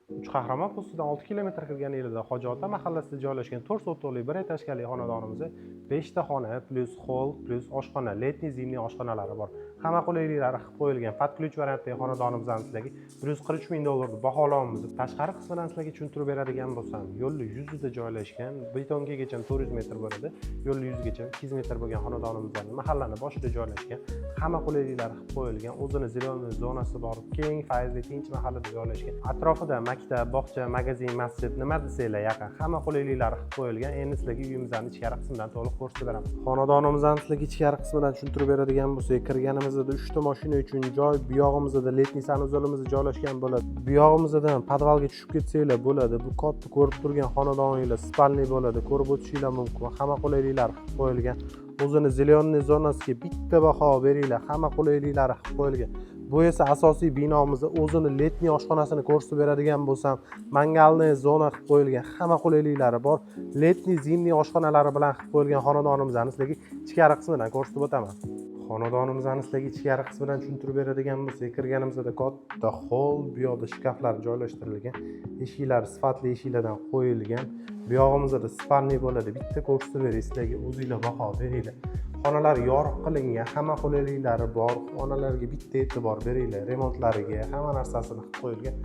Uchqahramon postidan 6 kilometr kirganingizda Hoji ota mahallasida joylashgan 4 o'rtoqli bir etажkali xonadonimizda 5 ta xona plus hol plus oshxona, letniy zimniy oshxonalari bor. Hamma qulayliklari qilib qo'yilgan. Podключ variantdagi xonadonimizdan sizlarga 143 ming dollarni baholaymiz. Tashqari qismidan sizlarga tushuntirib beradigan bo'lsam, yo'lning yuzida joylashgan, betongacha 400 metr bo'ladi. Yo'lning yuzigacha 200 metr bo'lgan xonadonimizdan mahallani boshida joylashgan. Hamma qulayliklari qilib qo'yilgan. O'zini zilonli zonasi bor. Keng, fayzli, tinch mahallada joylashgan. Atrofida maktab, bog'cha, magazin, masjid, nima desanglar yaqin. Hamma qulayliklari qilib qo'yilgan. Endi sizlarga uyimizning ichkari qismidan to'liq ko'rsatib beraman. Xonadonimizning sizlarga ichkari qismidan tushuntirib beradigan bo'lsak, kirganimizda 3 ta mashina uchun joy, bu yog'imizda letniy sanuzolimiz joylashgan bo'ladi. Bu yog'imizdan podvalga tushib ketsanglar bo'ladi. Bu katta ko'rib turgan xonadoninglar spalniy bo'ladi. Ko'rib o'tishinglar mumkin. Hamma qulayliklar qilib qo'yilgan. O'zini zilonniy zonasiga bitta baho beringlar. Hamma qulayliklari qilib qo'yilgan. Bu esa asosiy binomizda o'zini letniy oshxonasini ko'rsatib beradigan bo'lsam, mangalniy zona qilib qo'yilgan. Hamma qulayliklari bor. Letniy, zimniy oshxonalari bilan qilib qo'yilgan xonadonimizni sizlarga ichkari qismidan ko'rsatib o'taman. Xonadonimizni sizlarga ichkari qismidan tushuntirib beradigan bo'lsak, kirganimizda katta hol, bu yoqda shkaflar joylashtirilgan, eshiklar sifatli eshiklardan qo'yilgan. Bu yog'imizda spalniy bo'ladi. Bitta ko'rsatib beray sizlarga, o'zingizlar baho beringlar. Xonalar yoriq qilingan, hamma qulayliklari bor. Xonalarga bitta e'tibor beringlar. Remontlariga hamma narsasini qilib qo'yilgan.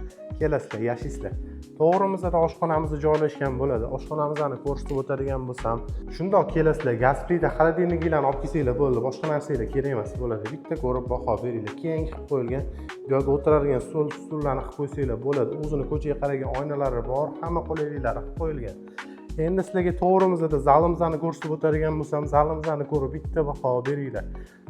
Kelasizlar, yashaysizlar. To'g'rimizda oshxonamiz joylashgan bo'ladi. Oshxonamizni ko'rsatib o'tadigan bo'lsam, shundoq kelasizlar, gaz plita, xolodilniklarni olib kelsanglar bo'ldi. Boshqa narsalar kerak emas bo'ladi. Bitta ko'rib baho beringlar. Keng qilib qo'yilgan, bu yerga o'tiradigan stullarni qilib qo'ysanglar bo'ladi. O'zini ko'chaga qaragan oynalari bor, hamma qulayliklari qilib qo'yilgan. Endi sizlarga to'g'rimizda zalimizni ko'rsatib o'tadigan bo'lsam, zalimizni ko'rib bitta baho beringlar.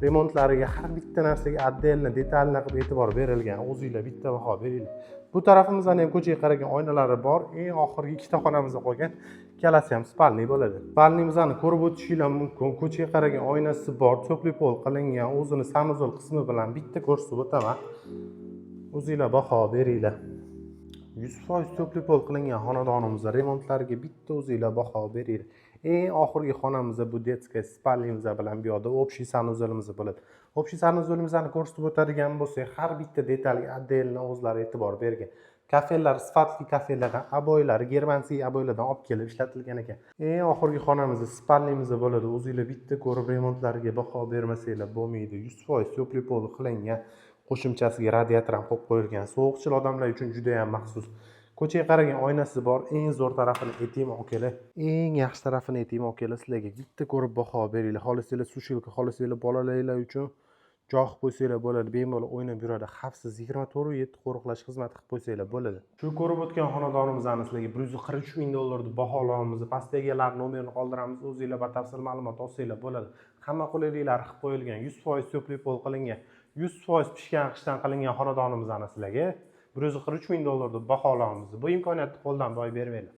Remontlariga har bitta narsaga отдельно, detalni qilib e'tibor berilgan. O'zingizlar bitta baho beringlar. Bu tarafimizdan ham ko'chaga qaragan oynalari bor. Eng oxirgi ikkita xonamizda qolgan ikkalasi ham spalniy bo'ladi. Spalniyimizni ko'rib o'tishinglar mumkin. Ko'chaga qaragan oynasi bor, to'pli pol qilingan, o'zini sanuzol qismi bilan bitta ko'rsatib o'taman. O'zingizlar baho beringlar. 100% to'pli pol qilingan xonadonimizda remontlariga bitta o'zingizlar baho beringlar. Eng oxirgi xonamizda bu detskiy spalniyamiz bilan bu yoqda общий sanuzolimiz bo'ladi. Общий sanuzolimizni ko'rsatib o'tadigan bo'lsak, har bitta detalga отдельно o'zlari e'tibor bergan. Kafelar, sifatli kafelardan aboylari germansiy aboylardan olib kelib ishlatilgan ekan. Eng oxirgi xonamizda spalniyamiz bo'ladi. O'zingizlar bitta ko'rib remontlariga baho bermasanglar bo'lmaydi. 100% to'pli pol qilingan. Qo'shimchasiga radiator ham qo'yib qo'yilgan. Sovuqchil odamlar uchun juda ham maxsus. Ko'chaga qaragan oynasi bor. Eng zo'r tarafini aytaymi akalar. Eng yaxshi tarafini aytaymi akalar, sizlarga bitta ko'rib baho beringlar. Xohlasanglar sushilka, xohlasanglar bolalar uchun joy qilib qo'ysanglar bo'ladi. Bemalol o'ynab yuradi. Xavfsiz 24/7 qo'riqlash xizmati qilib qo'ysanglar bo'ladi. Shu ko'rib o'tgan xonadonimizni sizlarga 143 ming dollarni baholaymiz. Pastdagilar nomerini qoldiramiz. O'zingizlar batafsil ma'lumot olsanglar bo'ladi. Hamma qulayliklar qilib qo'yilgan. 100% to'pli pol qilingan. 100% pishgan qishdan qilingan xonadonimizni sizlarga 143 ming dollarni baholaymiz. Bu imkoniyatni qo'ldan boy bermanglar.